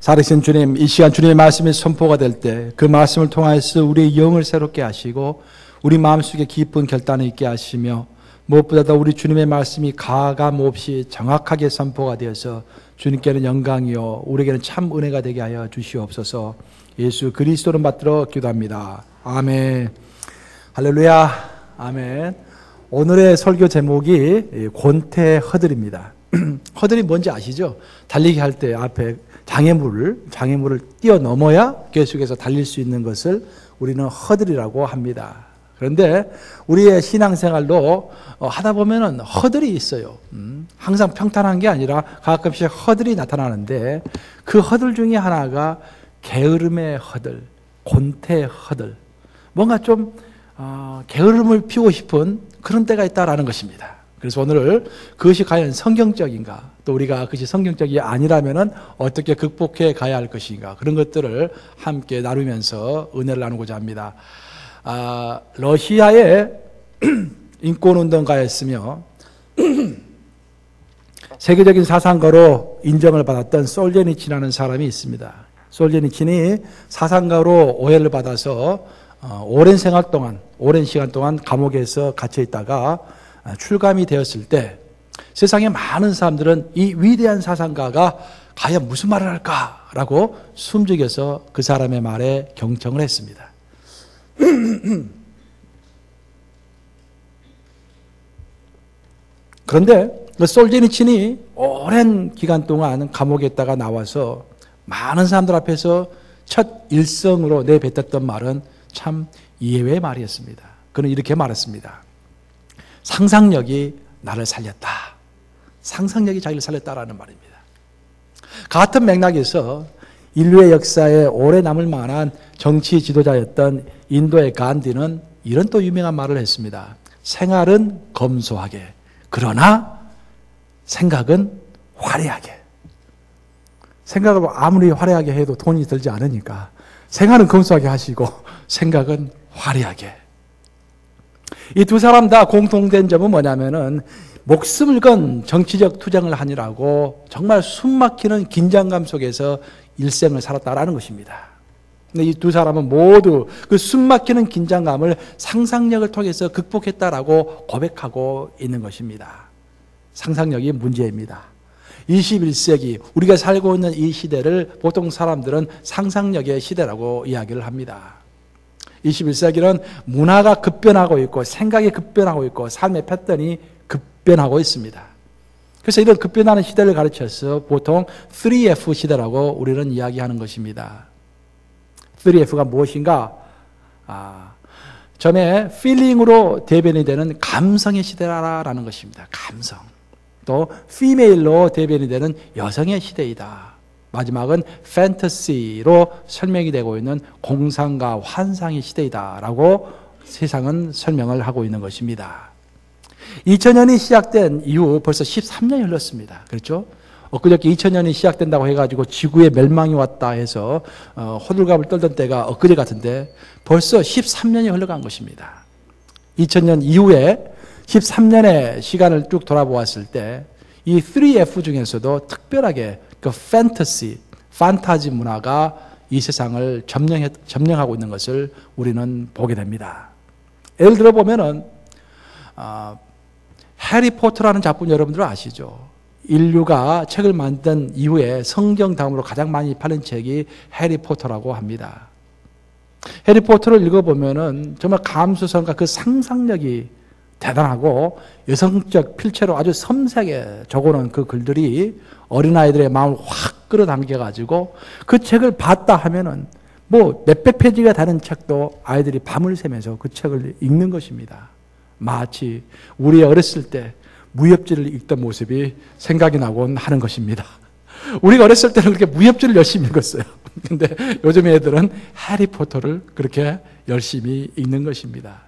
살아계신 주님, 이 시간 주님의 말씀이 선포가 될 때 그 말씀을 통하여서 우리의 영을 새롭게 하시고 우리 마음속에 깊은 결단을 있게 하시며 무엇보다도 우리 주님의 말씀이 가감 없이 정확하게 선포가 되어서 주님께는 영광이요 우리에게는 참 은혜가 되게 하여 주시옵소서. 예수 그리스도를 받들어 기도합니다. 아멘. 할렐루야. 아멘. 오늘의 설교 제목이 권태 허들입니다. 허들이 뭔지 아시죠? 달리기 할 때 앞에 장애물을 뛰어넘어야 계속해서 달릴 수 있는 것을 우리는 허들이라고 합니다. 그런데 우리의 신앙생활도 하다 보면은 허들이 있어요. 항상 평탄한 게 아니라 가끔씩 허들이 나타나는데 그 허들 중에 하나가 게으름의 허들, 권태 허들. 뭔가 좀 게으름을 피우고 싶은 그런 때가 있다라는 것입니다. 그래서 오늘 그것이 과연 성경적인가, 또 우리가 그것이 성경적이 아니라면은 어떻게 극복해 가야 할 것인가, 그런 것들을 함께 나누면서 은혜를 나누고자 합니다. 러시아의 인권운동가였으며 세계적인 사상가로 인정을 받았던 솔제니친이라는 사람이 있습니다. 솔제니친이 사상가로 오해를 받아서 오랜 시간 동안 감옥에서 갇혀 있다가 출감이 되었을 때 세상의 많은 사람들은 이 위대한 사상가가 과연 무슨 말을 할까라고 숨죽여서 그 사람의 말에 경청을 했습니다. 그런데 그 솔제니친이 오랜 기간 동안 감옥에 있다가 나와서 많은 사람들 앞에서 첫 일성으로 내뱉었던 말은 참 예외의 말이었습니다. 그는 이렇게 말했습니다. 상상력이 나를 살렸다. 상상력이 자기를 살렸다라는 말입니다. 같은 맥락에서 인류의 역사에 오래 남을 만한 정치 지도자였던 인도의 간디는 이런 또 유명한 말을 했습니다. 생활은 검소하게, 그러나 생각은 화려하게. 생각을 아무리 화려하게 해도 돈이 들지 않으니까 생활은 검소하게 하시고 생각은 화려하게. 이 두 사람 다 공통된 점은 뭐냐면은 목숨을 건 정치적 투쟁을 하느라고 정말 숨막히는 긴장감 속에서 일생을 살았다라는 것입니다. 근데 이 두 사람은 모두 그 숨막히는 긴장감을 상상력을 통해서 극복했다라고 고백하고 있는 것입니다. 상상력이 문제입니다. 21세기 우리가 살고 있는 이 시대를 보통 사람들은 상상력의 시대라고 이야기를 합니다. 21세기는 문화가 급변하고 있고 생각이 급변하고 있고 삶의 패턴이 급변하고 있습니다. 그래서 이런 급변하는 시대를 가르쳐서 보통 3F 시대라고 우리는 이야기하는 것입니다. 3F가 무엇인가? 전에 필링으로 대변이 되는 감성의 시대라는 것입니다. 감성. 또 피메일로 대변이 되는 여성의 시대이다. 마지막은 판타시로 설명이 되고 있는 공상과 환상의 시대이다라고 세상은 설명을 하고 있는 것입니다. 2000년이 시작된 이후 벌써 13년이 흘렀습니다. 그렇죠? 엊그저께 2000년이 시작된다고 해가지고 지구에 멸망이 왔다 해서 호들갑을 떨던 때가 엊그제 같은데 벌써 13년이 흘러간 것입니다. 2000년 이후에 13년의 시간을 쭉 돌아보았을 때 이 3F 중에서도 특별하게 그 판타지 문화가 이 세상을 점령하고 있는 것을 우리는 보게 됩니다. 예를 들어 보면은 해리포터라는 작품 여러분들 아시죠? 인류가 책을 만든 이후에 성경 다음으로 가장 많이 팔린 책이 해리포터라고 합니다. 해리포터를 읽어보면은 정말 감수성과 그 상상력이 대단하고 여성적 필체로 아주 섬세하게 적어놓은 그 글들이 어린아이들의 마음을 확 끌어당겨가지고 그 책을 봤다 하면은 뭐 몇백 페이지가 되는 책도 아이들이 밤을 새면서 그 책을 읽는 것입니다. 마치 우리 어렸을 때 무협지를 읽던 모습이 생각이 나곤 하는 것입니다. 우리가 어렸을 때는 그렇게 무협지를 열심히 읽었어요. 근데 요즘 애들은 해리포터를 그렇게 열심히 읽는 것입니다.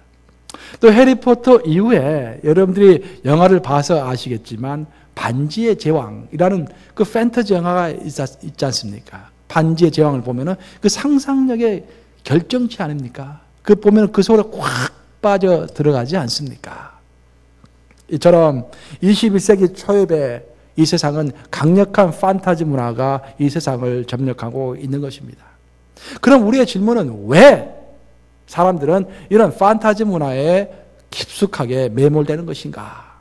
또 해리포터 이후에 여러분들이 영화를 봐서 아시겠지만 반지의 제왕이라는 그 판타지 영화가 있지 않습니까? 반지의 제왕을 보면은 그 상상력의 결정치 아닙니까? 그 보면 그 속으로 확 빠져 들어가지 않습니까? 이처럼 21세기 초엽에 이 세상은 강력한 판타지 문화가 이 세상을 점령하고 있는 것입니다. 그럼 우리의 질문은 왜 사람들은 이런 판타지 문화에 깊숙하게 매몰되는 것인가?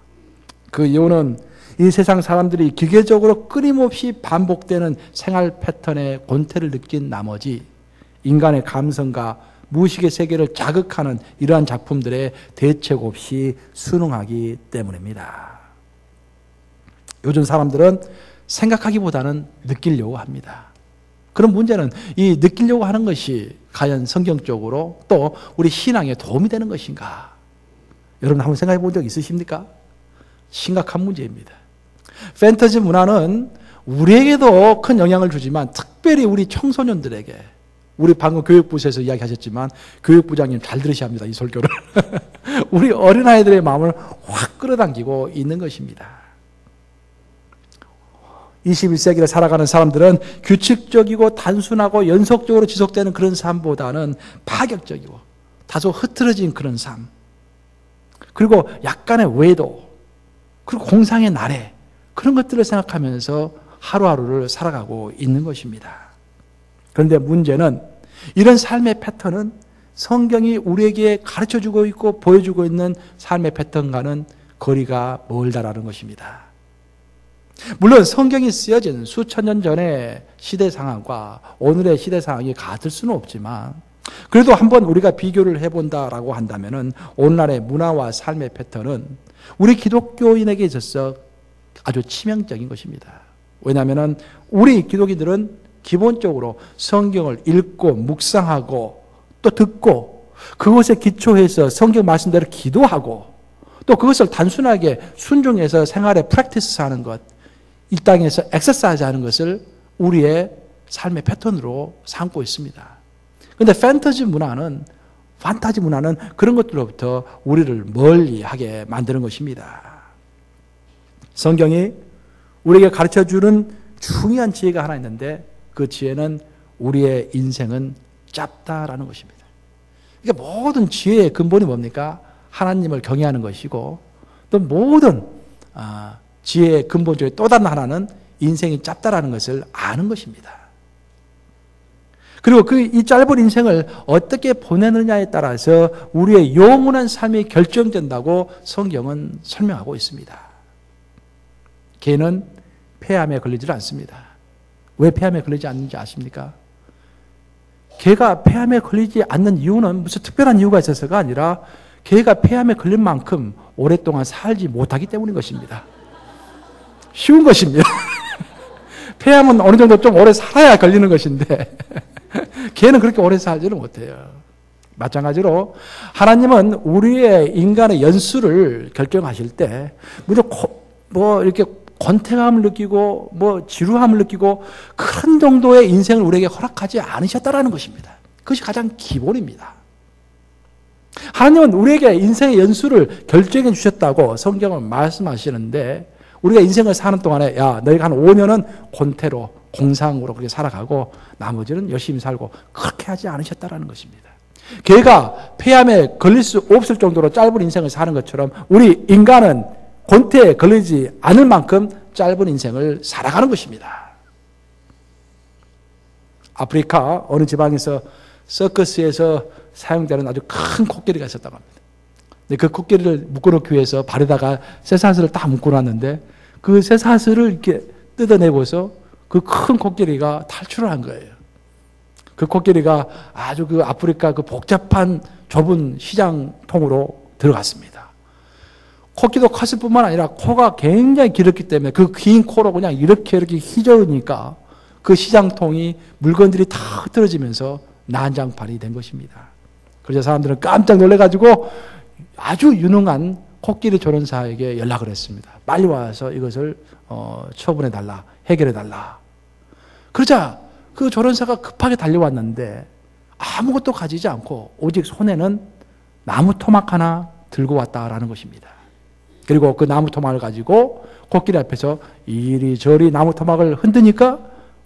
그 이유는 이 세상 사람들이 기계적으로 끊임없이 반복되는 생활 패턴의 권태를 느낀 나머지 인간의 감성과 무의식의 세계를 자극하는 이러한 작품들에 대책 없이 순응하기 때문입니다. 요즘 사람들은 생각하기보다는 느끼려고 합니다. 그런 문제는 이 느끼려고 하는 것이 과연 성경적으로 또 우리 신앙에 도움이 되는 것인가? 여러분 한번 생각해 본 적 있으십니까? 심각한 문제입니다. 판타지 문화는 우리에게도 큰 영향을 주지만 특별히 우리 청소년들에게, 우리 방금 교육부에서 이야기하셨지만 교육부장님 잘 들으셔야 합니다. 이 설교를. 우리 어린아이들의 마음을 확 끌어당기고 있는 것입니다. 21세기를 살아가는 사람들은 규칙적이고 단순하고 연속적으로 지속되는 그런 삶보다는 파격적이고 다소 흐트러진 그런 삶, 그리고 약간의 외도, 그리고 공상의 나래, 그런 것들을 생각하면서 하루하루를 살아가고 있는 것입니다. 그런데 문제는 이런 삶의 패턴은 성경이 우리에게 가르쳐주고 있고 보여주고 있는 삶의 패턴과는 거리가 멀다라는 것입니다. 물론 성경이 쓰여진 수천 년 전의 시대 상황과 오늘의 시대 상황이 같을 수는 없지만 그래도 한번 우리가 비교를 해본다라고 한다면 오늘날의 문화와 삶의 패턴은 우리 기독교인에게 있어서 아주 치명적인 것입니다. 왜냐하면 우리 기독인들은 기본적으로 성경을 읽고 묵상하고 또 듣고 그것에 기초해서 성경 말씀대로 기도하고 또 그것을 단순하게 순종해서 생활에 프랙티스하는 것, 이 땅에서 엑서사이즈 하는 것을 우리의 삶의 패턴으로 삼고 있습니다. 그런데 판타지 문화는 그런 것들로부터 우리를 멀리하게 만드는 것입니다. 성경이 우리에게 가르쳐주는 중요한 지혜가 하나 있는데 그 지혜는 우리의 인생은 짧다라는 것입니다. 그러니까 모든 지혜의 근본이 뭡니까? 하나님을 경외하는 것이고 또 모든 지혜의 근본 중에 또 다른 하나는 인생이 짧다라는 것을 아는 것입니다. 그리고 이 짧은 인생을 어떻게 보내느냐에 따라서 우리의 영원한 삶이 결정된다고 성경은 설명하고 있습니다. 개는 폐암에 걸리지 않습니다. 왜 폐암에 걸리지 않는지 아십니까? 개가 폐암에 걸리지 않는 이유는 무슨 특별한 이유가 있어서가 아니라 개가 폐암에 걸린 만큼 오랫동안 살지 못하기 때문인 것입니다. 쉬운 것입니다. 폐암은 어느 정도 좀 오래 살아야 걸리는 것인데 개는 그렇게 오래 살지는 못해요. 마찬가지로 하나님은 우리의 인간의 연수를 결정하실 때 이렇게 권태감을 느끼고 지루함을 느끼고 그런 정도의 인생을 우리에게 허락하지 않으셨다라는 것입니다. 그것이 가장 기본입니다. 하나님은 우리에게 인생의 연수를 결정해 주셨다고 성경은 말씀하시는데 우리가 인생을 사는 동안에 너희가 한 5년은 권태로 공상으로 그렇게 살아가고 나머지는 열심히 살고 그렇게 하지 않으셨다라는 것입니다. 개가 폐암에 걸릴 수 없을 정도로 짧은 인생을 사는 것처럼 우리 인간은 권태에 걸리지 않을 만큼 짧은 인생을 살아가는 것입니다. 아프리카 어느 지방에서 서커스에서 사용되는 아주 큰 코끼리가 있었다고 합니다. 근데 그 코끼리를 묶어놓기 위해서 발에다가 쇠사슬을 딱 묶어놨는데 그 쇠사슬을 이렇게 뜯어내고서 그 큰 코끼리가 탈출을 한 거예요. 그 코끼리가 아주 그 아프리카 그 복잡한 좁은 시장통으로 들어갔습니다. 코끼리도 컸을 뿐만 아니라 코가 굉장히 길었기 때문에 그 긴 코로 그냥 이렇게 휘저으니까 그 시장통이 물건들이 다 흩어지면서 난장판이 된 것입니다. 그래서 사람들은 깜짝 놀래가지고 아주 유능한 코끼리 조련사에게 연락을 했습니다. 빨리 와서 이것을 처분해달라, 해결해달라. 그러자 그 조련사가 급하게 달려왔는데 아무것도 가지지 않고 오직 손에는 나무 토막 하나 들고 왔다라는 것입니다. 그리고 그 나무 토막을 가지고 코끼리 앞에서 이리저리 나무 토막을 흔드니까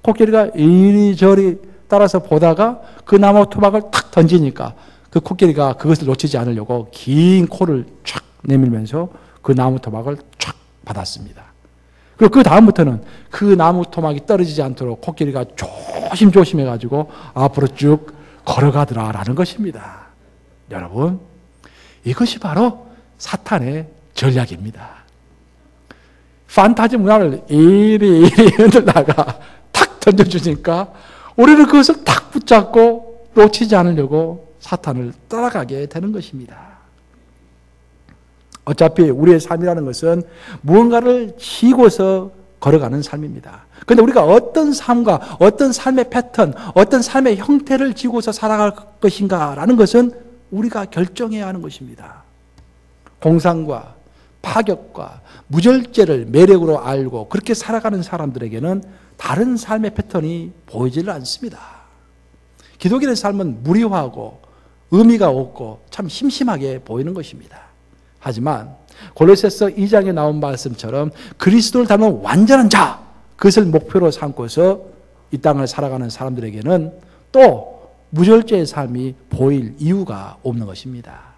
코끼리가 이리저리 따라서 보다가 그 나무 토막을 탁 던지니까 그 코끼리가 그것을 놓치지 않으려고 긴 코를 촥 내밀면서 그 나무 토막을 촥 받았습니다. 그리고 그 다음부터는 그 나무 토막이 떨어지지 않도록 코끼리가 조심조심 해가지고 앞으로 쭉 걸어가더라라는 것입니다. 여러분, 이것이 바로 사탄의 전략입니다. 판타지 문화를 이리 흔들다가 탁 던져주니까 우리는 그것을 탁 붙잡고 놓치지 않으려고 사탄을 따라가게 되는 것입니다. 어차피 우리의 삶이라는 것은 무언가를 지고서 걸어가는 삶입니다. 그런데 우리가 어떤 삶과 어떤 삶의 패턴, 어떤 삶의 형태를 지고서 살아갈 것인가라는 것은 우리가 결정해야 하는 것입니다. 공상과 파격과 무절제를 매력으로 알고 그렇게 살아가는 사람들에게는 다른 삶의 패턴이 보이지를 않습니다. 기독인의 삶은 무료하고 의미가 없고 참 심심하게 보이는 것입니다. 하지만 골로새서 2장에 나온 말씀처럼 그리스도를 닮은 완전한 자, 그것을 목표로 삼고서 이 땅을 살아가는 사람들에게는 또 무절제의 삶이 보일 이유가 없는 것입니다.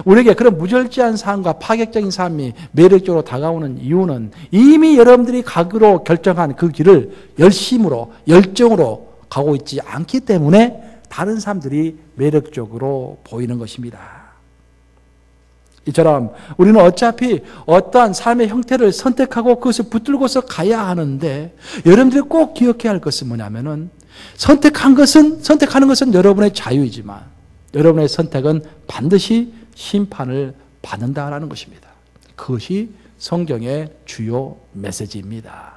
우리에게 그런 무절제한 삶과 파격적인 삶이 매력적으로 다가오는 이유는 이미 여러분들이 가기로 결정한 그 길을 열심으로 열정으로 가고 있지 않기 때문에 다른 사람들이 매력적으로 보이는 것입니다. 이처럼 우리는 어차피 어떠한 삶의 형태를 선택하고 그것을 붙들고서 가야 하는데 여러분들이 꼭 기억해야 할 것은 뭐냐면은 선택하는 것은 여러분의 자유이지만 여러분의 선택은 반드시 심판을 받는다라는 것입니다. 그것이 성경의 주요 메시지입니다.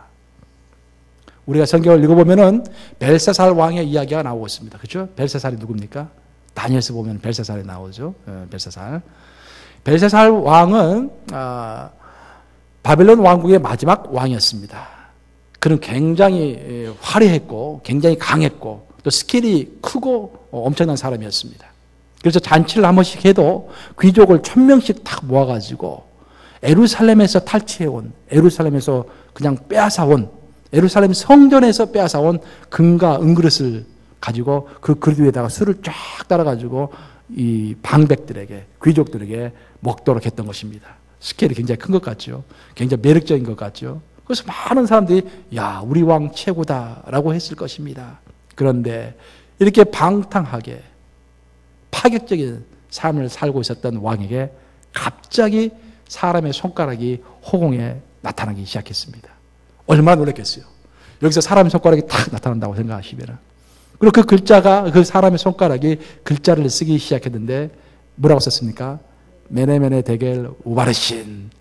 우리가 성경을 읽어보면은 벨사살 왕의 이야기가 나오고 있습니다. 그렇죠? 벨사살이 누굽니까? 다니엘서 보면 벨사살이 나오죠. 벨사살 왕은 바벨론 왕국의 마지막 왕이었습니다. 그는 굉장히 화려했고 굉장히 강했고 또 스킬이 크고 엄청난 사람이었습니다. 그래서 잔치를 한 번씩 해도 귀족을 1000명씩 딱 모아가지고 예루살렘에서 탈취해온, 예루살렘에서 그냥 빼앗아온, 예루살렘 성전에서 빼앗아온 금과 은그릇을 가지고 그 그릇 위에다가 술을 쫙 따라가지고 이 방백들에게, 귀족들에게 먹도록 했던 것입니다. 스케일이 굉장히 큰 것 같죠. 굉장히 매력적인 것 같죠. 그래서 많은 사람들이 야, 우리 왕 최고다라고 했을 것입니다. 그런데 이렇게 방탕하게 파격적인 삶을 살고 있었던 왕에게 갑자기 사람의 손가락이 허공에 나타나기 시작했습니다. 얼마나 놀랐겠어요. 여기서 사람의 손가락이 탁 나타난다고 생각하시면. 그리고 그 글자가, 그 사람의 손가락이 글자를 쓰기 시작했는데 뭐라고 썼습니까? 메네메네 데겔 우바르신.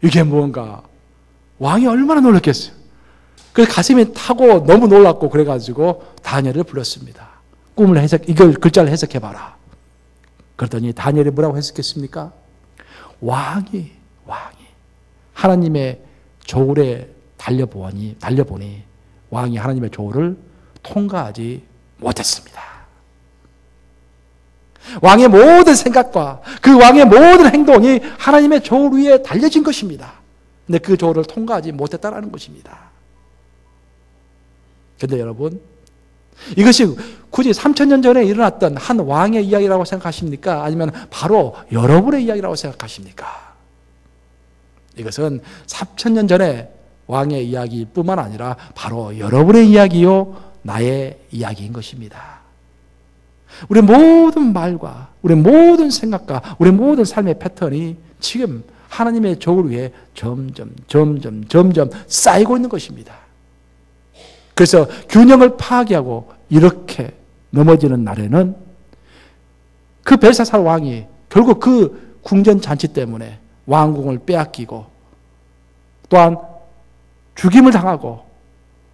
이게 뭔가 왕이 얼마나 놀랐겠어요. 그래서 가슴이 타고 너무 놀랐고 그래가지고 다니엘을 불렀습니다. 꿈을 이걸 글자를 해석해봐라. 그랬더니 다니엘이 뭐라고 해석했습니까? 왕이 하나님의 조울에 달려보니 왕이 하나님의 조울을 통과하지 못했습니다. 왕의 모든 생각과 그 왕의 모든 행동이 하나님의 조울 위에 달려진 것입니다. 근데 그 조울을 통과하지 못했다는 것입니다. 그런데 여러분, 이것이 굳이 3000년 전에 일어났던 한 왕의 이야기라고 생각하십니까? 아니면 바로 여러분의 이야기라고 생각하십니까? 이것은 3000년 전에 왕의 이야기뿐만 아니라 바로 여러분의 이야기요, 나의 이야기인 것입니다. 우리 모든 말과 우리 모든 생각과 우리 모든 삶의 패턴이 지금 하나님의 조울 위에 점점 쌓이고 있는 것입니다. 그래서 균형을 파괴하고 이렇게 넘어지는 날에는 그 벨사살 왕이 결국 그 궁전 잔치 때문에 왕궁을 빼앗기고 또한 죽임을 당하고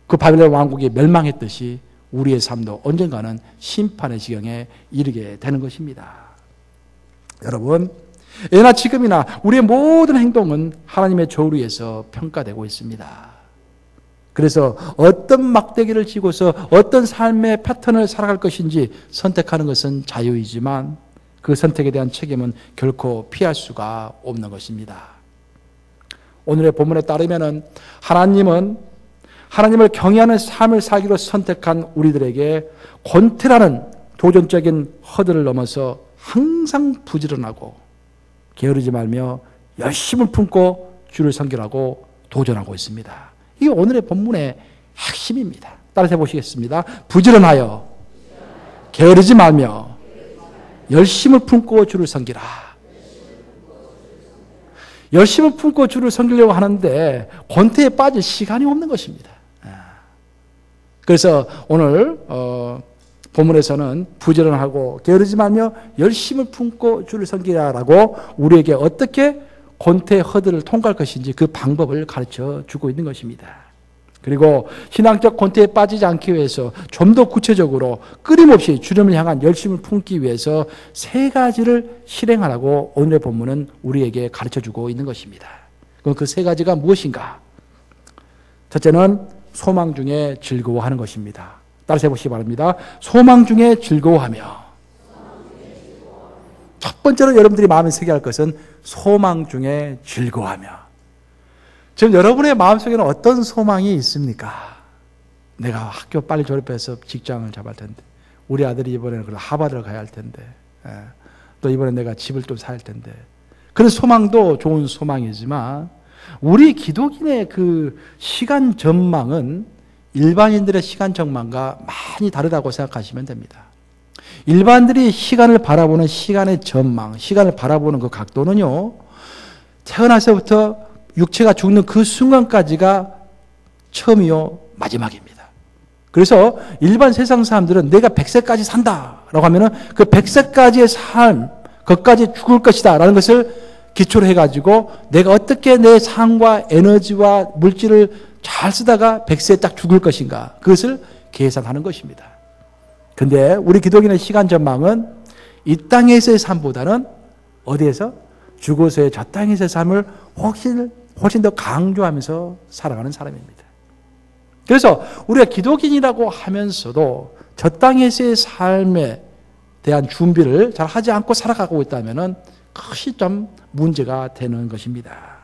그 바벨론 왕국이 멸망했듯이 우리의 삶도 언젠가는 심판의 지경에 이르게 되는 것입니다. 여러분, 예나 지금이나 우리의 모든 행동은 하나님의 조울 위에서 평가되고 있습니다. 그래서 어떤 막대기를 쥐고서 어떤 삶의 패턴을 살아갈 것인지 선택하는 것은 자유이지만 그 선택에 대한 책임은 결코 피할 수가 없는 것입니다. 오늘의 본문에 따르면 하나님을 경외하는 삶을 살기로 선택한 우리들에게 권태라는 도전적인 허들을 넘어서 항상 부지런하고 게으르지 말며 열심을 품고 주를 섬기라고 도전하고 있습니다. 이게 오늘의 본문의 핵심입니다. 따라서 해보시겠습니다. 부지런하여 게으르지 말며 열심을 품고 주를 섬기라. 열심을 품고 주를 섬기려고 하는데 권태에 빠질 시간이 없는 것입니다. 그래서 오늘 본문에서는 부지런하고 게으르지 말며 열심을 품고 주를 섬기라라고 우리에게 어떻게 권태의 허들을 통과할 것인지 그 방법을 가르쳐 주고 있는 것입니다. 그리고 신앙적 권태에 빠지지 않기 위해서 좀 더 구체적으로 끊임없이 주님을 향한 열심을 품기 위해서 세 가지를 실행하라고 오늘의 본문은 우리에게 가르쳐 주고 있는 것입니다. 그럼 그 세 가지가 무엇인가? 첫째는 소망 중에 즐거워하는 것입니다. 따라서 해보시기 바랍니다. 소망 중에 즐거워하며. 첫 번째로 여러분들이 마음에 새겨야 할 것은 소망 중에 즐거워하며. 지금 여러분의 마음속에는 어떤 소망이 있습니까? 내가 학교 빨리 졸업해서 직장을 잡을 텐데, 우리 아들이 이번에는 하버드를 가야 할 텐데, 또 이번에 내가 집을 좀 사야 할 텐데. 그런 소망도 좋은 소망이지만 우리 기독인의 그 시간 전망은 일반인들의 시간 전망과 많이 다르다고 생각하시면 됩니다. 일반들이 시간을 바라보는 시간의 전망, 시간을 바라보는 그 각도는요, 태어나서부터 육체가 죽는 그 순간까지가 처음이요 마지막입니다. 그래서 일반 세상 사람들은 내가 100세까지 산다라고 하면은 그 100세까지의 삶, 그것까지 죽을 것이다 라는 것을 기초로 해가지고 내가 어떻게 내 삶과 에너지와 물질을 잘 쓰다가 100세에 딱 죽을 것인가, 그것을 계산하는 것입니다. 근데 우리 기독인의 시간 전망은 이 땅에서의 삶보다는 어디에서? 죽어서의 저 땅에서의 삶을 훨씬 더 강조하면서 살아가는 사람입니다. 그래서 우리가 기독인이라고 하면서도 저 땅에서의 삶에 대한 준비를 잘 하지 않고 살아가고 있다면 그것이 좀 문제가 되는 것입니다.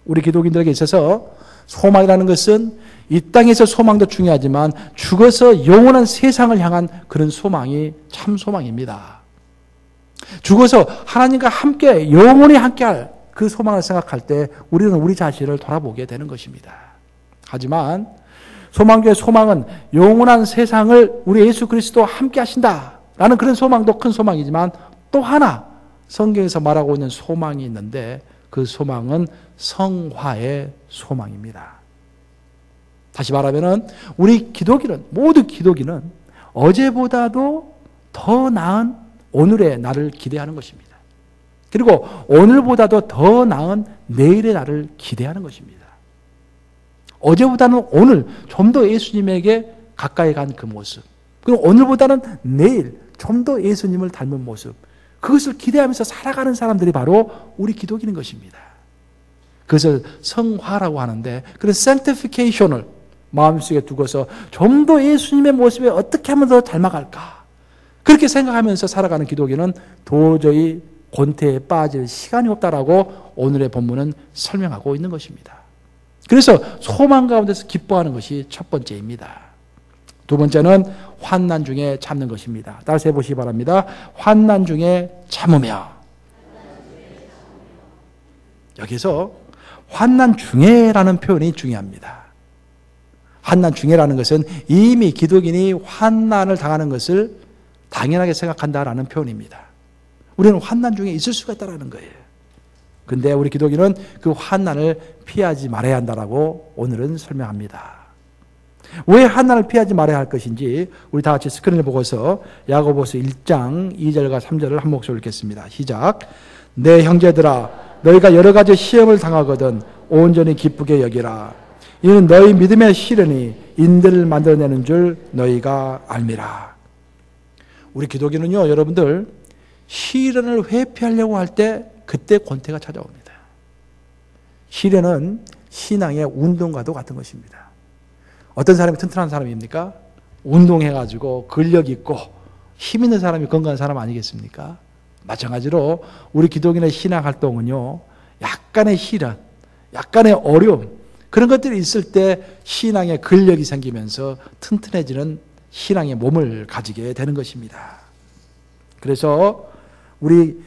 우리 기독인들에게 있어서 소망이라는 것은 이 땅에서 소망도 중요하지만 죽어서 영원한 세상을 향한 그런 소망이 참 소망입니다. 죽어서 하나님과 함께 영원히 함께할 그 소망을 생각할 때 우리는 우리 자신을 돌아보게 되는 것입니다. 하지만 소망 중에 소망은 영원한 세상을 우리 예수 그리스도와 함께 하신다라는 그런 소망도 큰 소망이지만 또 하나 성경에서 말하고 있는 소망이 있는데 그 소망은 성화의 소망입니다. 다시 말하면 우리 기독인은, 모두 기독인은 어제보다도 더 나은 오늘의 나를 기대하는 것입니다. 그리고 오늘보다도 더 나은 내일의 나를 기대하는 것입니다. 어제보다는 오늘 좀 더 예수님에게 가까이 간 그 모습, 그리고 오늘보다는 내일 좀 더 예수님을 닮은 모습, 그것을 기대하면서 살아가는 사람들이 바로 우리 기독인인 것입니다. 그것을 성화라고 하는데, 그런 sanctification을 마음속에 두고서 좀 더 예수님의 모습에 어떻게 하면 더 닮아갈까, 그렇게 생각하면서 살아가는 기독인은 도저히 권태에 빠질 시간이 없다라고 오늘의 본문은 설명하고 있는 것입니다. 그래서 소망 가운데서 기뻐하는 것이 첫 번째입니다. 두 번째는 환난 중에 참는 것입니다. 따라서 해보시기 바랍니다. 환난 중에 참으며. 여기서 환난 중에라는 표현이 중요합니다. 환난 중에라는 것은 이미 기독인이 환난을 당하는 것을 당연하게 생각한다라는 표현입니다. 우리는 환난 중에 있을 수가 있다는 거예요. 근데 우리 기독인은 그 환난을 피하지 말아야 한다라고 오늘은 설명합니다. 왜 환난을 피하지 말아야 할 것인지 우리 다 같이 스크린을 보고서 야고보서 1장 2절과 3절을 한 목소리로 읽겠습니다. 시작. 내 형제들아, 너희가 여러 가지 시험을 당하거든 온전히 기쁘게 여기라. 이는 너희 믿음의 시련이 인들을 만들어내는 줄 너희가 알미라. 우리 기독인은요, 여러분들 시련을 회피하려고 할 때 그때 권태가 찾아옵니다. 시련은 신앙의 운동과도 같은 것입니다. 어떤 사람이 튼튼한 사람입니까? 운동해가지고 근력 있고 힘 있는 사람이 건강한 사람 아니겠습니까? 마찬가지로 우리 기독인의 신앙 활동은요, 약간의 시련, 약간의 어려움, 그런 것들이 있을 때 신앙의 근력이 생기면서 튼튼해지는 신앙의 몸을 가지게 되는 것입니다. 그래서 우리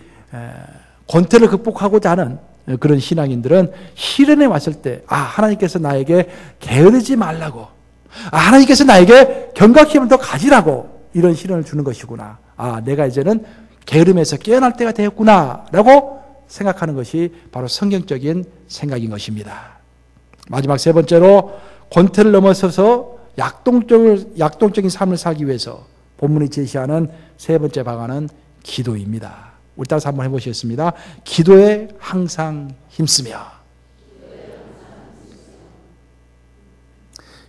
권태를 극복하고자 하는 그런 신앙인들은 시련에 왔을 때 하나님께서 나에게 게으르지 말라고, 하나님께서 나에게 경각심을 더 가지라고 이런 시련을 주는 것이구나. 내가 이제는 게으름에서 깨어날 때가 되었구나 라고 생각하는 것이 바로 성경적인 생각인 것입니다. 마지막 세 번째로 권태를 넘어서서 약동적인 삶을 살기 위해서 본문이 제시하는 세 번째 방안은 기도입니다. 우리 따라서 한번 해보시겠습니다. 기도에 항상 힘쓰며.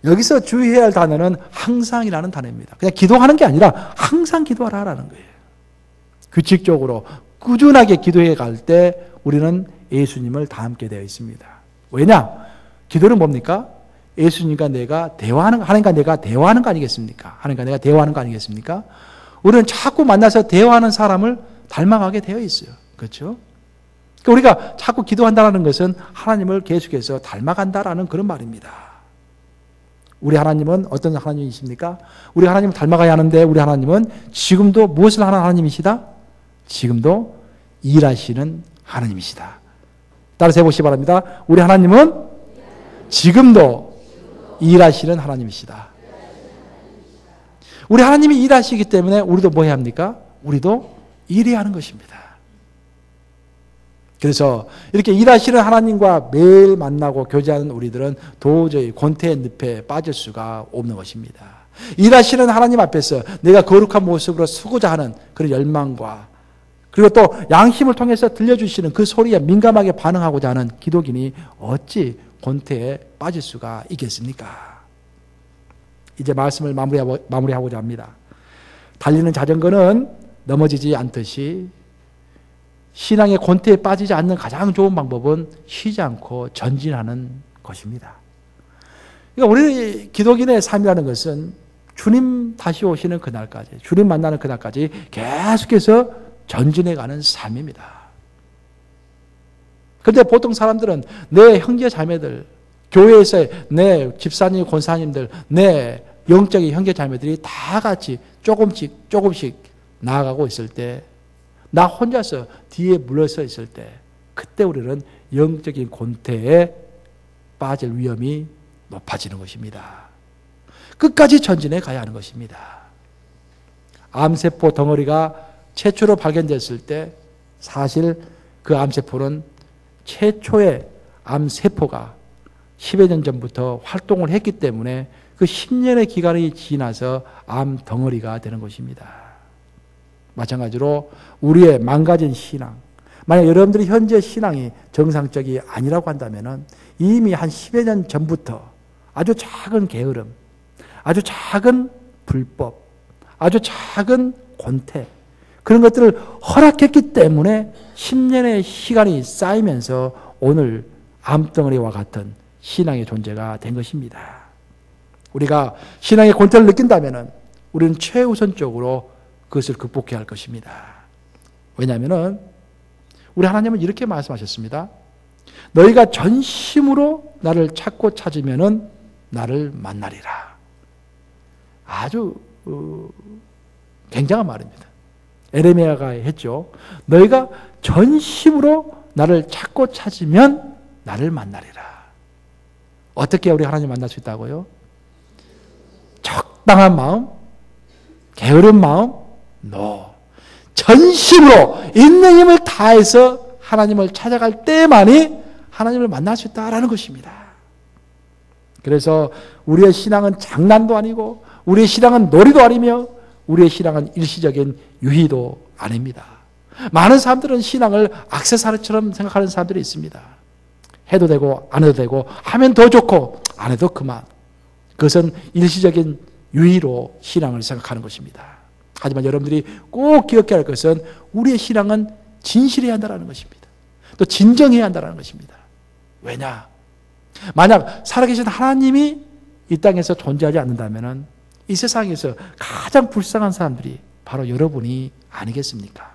여기서 주의해야 할 단어는 항상이라는 단어입니다. 그냥 기도하는 게 아니라 항상 기도하라는 거예요. 규칙적으로 꾸준하게 기도해 갈 때 우리는 예수님을 닮게 되어 있습니다. 왜냐? 기도는 뭡니까? 예수님과 내가 대화하는, 하나님과 내가 대화하는 거 아니겠습니까? 하나님과 내가 대화하는 거 아니겠습니까? 우리는 자꾸 만나서 대화하는 사람을 닮아가게 되어 있어요. 그렇죠? 그러니까 우리가 자꾸 기도한다는 것은 하나님을 계속해서 닮아간다라는 그런 말입니다. 우리 하나님은 어떤 하나님이십니까? 우리 하나님을 닮아가야 하는데 우리 하나님은 지금도 무엇을 하는 하나님이시다? 지금도 일하시는 하나님이시다. 따라서 해보시기 바랍니다. 우리 하나님은 지금도 일하시는 하나님이시다. 우리 하나님이 일하시기 때문에 우리도 뭐 해야 합니까? 우리도 일해야 하는 것입니다. 그래서 이렇게 일하시는 하나님과 매일 만나고 교제하는 우리들은 도저히 권태의 늪에 빠질 수가 없는 것입니다. 일하시는 하나님 앞에서 내가 거룩한 모습으로 서고자 하는 그런 열망과 그리고 또 양심을 통해서 들려주시는 그 소리에 민감하게 반응하고자 하는 기독인이 어찌 권태에 빠질 수가 있겠습니까? 이제 말씀을 마무리하고자 합니다. 달리는 자전거는 넘어지지 않듯이 신앙의 권태에 빠지지 않는 가장 좋은 방법은 쉬지 않고 전진하는 것입니다. 그러니까 우리 기독인의 삶이라는 것은 주님 다시 오시는 그날까지, 주님 만나는 그날까지 계속해서 전진해가는 삶입니다. 그런데 보통 사람들은 내 형제 자매들, 교회에서의 내 집사님, 권사님들, 내 영적인 형제 자매들이 다 같이 조금씩 나아가고 있을 때, 나 혼자서 뒤에 물러서 있을 때, 그때 우리는 영적인 권태에 빠질 위험이 높아지는 것입니다. 끝까지 전진해 가야 하는 것입니다. 암세포 덩어리가 최초로 발견됐을 때 사실 그 암세포는 최초의 암세포가 10여 년 전부터 활동을 했기 때문에 그 10년의 기간이 지나서 암덩어리가 되는 것입니다. 마찬가지로 우리의 망가진 신앙, 만약 여러분들이 현재 신앙이 정상적이 아니라고 한다면 이미 한 10여 년 전부터 아주 작은 게으름, 아주 작은 불법, 아주 작은 권태, 그런 것들을 허락했기 때문에 10년의 시간이 쌓이면서 오늘 암덩어리와 같은 신앙의 존재가 된 것입니다. 우리가 신앙의 권태를 느낀다면 우리는 최우선적으로 그것을 극복해야 할 것입니다. 왜냐하면 우리 하나님은 이렇게 말씀하셨습니다. 너희가 전심으로 나를 찾고 찾으면 나를 만나리라. 아주 굉장한 말입니다. 에레미야가 했죠. 너희가 전심으로 나를 찾고 찾으면 나를 만나리라. 어떻게 우리 하나님 만날 수 있다고요? 적당한 마음, 게으른 마음, 전심으로 있는 힘을 다해서 하나님을 찾아갈 때만이 하나님을 만날 수 있다라는 것입니다. 그래서 우리의 신앙은 장난도 아니고 우리의 신앙은 놀이도 아니며 우리의 신앙은 일시적인 유희도 아닙니다. 많은 사람들은 신앙을 액세서리처럼 생각하는 사람들이 있습니다. 해도 되고 안 해도 되고 하면 더 좋고 안 해도 그만. 그것은 일시적인 유희로 신앙을 생각하는 것입니다. 하지만 여러분들이 꼭 기억해야 할 것은 우리의 신앙은 진실해야 한다는 것입니다. 또 진정해야 한다는 것입니다. 왜냐? 만약 살아계신 하나님이 이 땅에서 존재하지 않는다면 이 세상에서 가장 불쌍한 사람들이 바로 여러분이 아니겠습니까?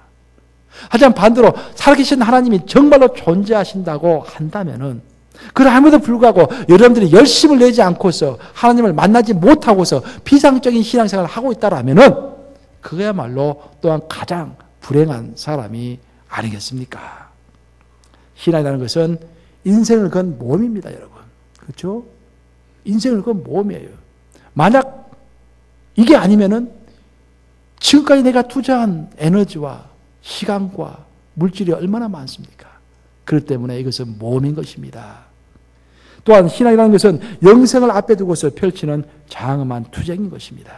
하지만 반대로 살아계신 하나님이 정말로 존재하신다고 한다면은 그럼에도 불구하고 여러분들이 열심을 내지 않고서 하나님을 만나지 못하고서 비상적인 신앙생활을 하고 있다라면은 그야말로 또한 가장 불행한 사람이 아니겠습니까? 신앙이라는 것은 인생을 건 모험입니다, 여러분. 그렇죠? 인생을 건 모험이에요. 만약 이게 아니면은 지금까지 내가 투자한 에너지와 시간과 물질이 얼마나 많습니까? 그렇기 때문에 이것은 모험인 것입니다. 또한 신앙이라는 것은 영생을 앞에 두고서 펼치는 장엄한 투쟁인 것입니다.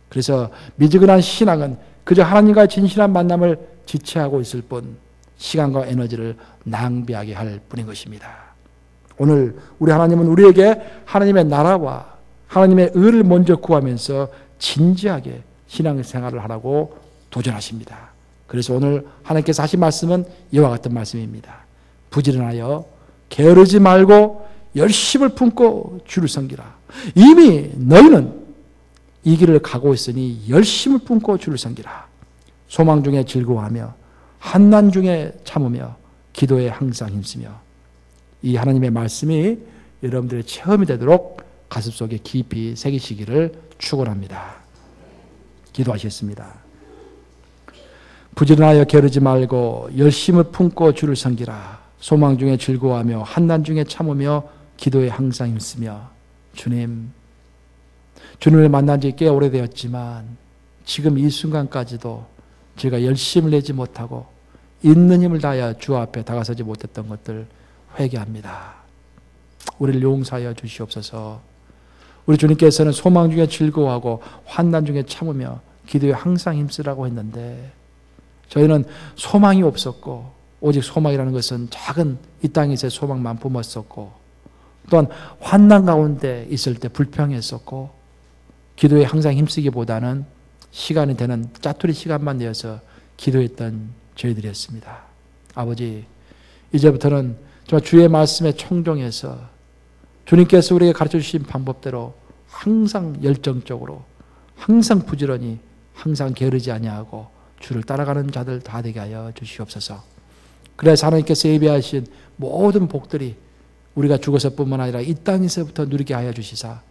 그래서 미지근한 신앙은 그저 하나님과의 진실한 만남을 지체하고 있을 뿐 시간과 에너지를 낭비하게 할 뿐인 것입니다. 오늘 우리 하나님은 우리에게 하나님의 나라와 하나님의 의를 먼저 구하면서 진지하게 신앙생활을 하라고 도전하십니다. 그래서 오늘 하나님께서 하신 말씀은 이와 같은 말씀입니다. 부지런하여 게으르지 말고 열심을 품고 주를 섬기라. 이미 너희는 이 길을 가고 있으니 열심을 품고 주를 섬기라. 소망 중에 즐거워하며 한난 중에 참으며 기도에 항상 힘쓰며. 이 하나님의 말씀이 여러분들의 체험이 되도록 가슴속에 깊이 새기시기를 축원합니다. 기도하시겠습니다. 부지런하여 게으르지 말고 열심을 품고 주를 섬기라. 소망 중에 즐거워하며 한난 중에 참으며 기도에 항상 힘쓰며. 주님을 만난 지 꽤 오래되었지만 지금 이 순간까지도 제가 열심을 내지 못하고 있는 힘을 다하여 주 앞에 다가서지 못했던 것들 회개합니다. 우리를 용서하여 주시옵소서. 우리 주님께서는 소망 중에 즐거워하고 환난 중에 참으며 기도에 항상 힘쓰라고 했는데 저희는 소망이 없었고 오직 소망이라는 것은 작은 이 땅에서의 소망만 품었었고 또한 환난 가운데 있을 때 불평했었고 기도에 항상 힘쓰기보다는 시간이 되는 짜투리 시간만 내어서 기도했던 저희들이었습니다. 아버지, 이제부터는 정말 주의 말씀에 청종해서 주님께서 우리에게 가르쳐 주신 방법대로 항상 열정적으로 항상 부지런히 항상 게으르지 아니하고 주를 따라가는 자들 다 되게 하여 주시옵소서. 그래서 하나님께서 예비하신 모든 복들이 우리가 죽어서뿐만 아니라 이 땅에서부터 누리게 하여 주시사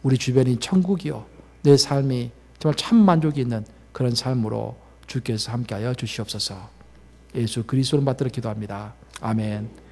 우리 주변이 천국이요 내 삶이 정말 참 만족이 있는 그런 삶으로 주께서 함께하여 주시옵소서. 예수 그리스도를 받들어 기도합니다. 아멘.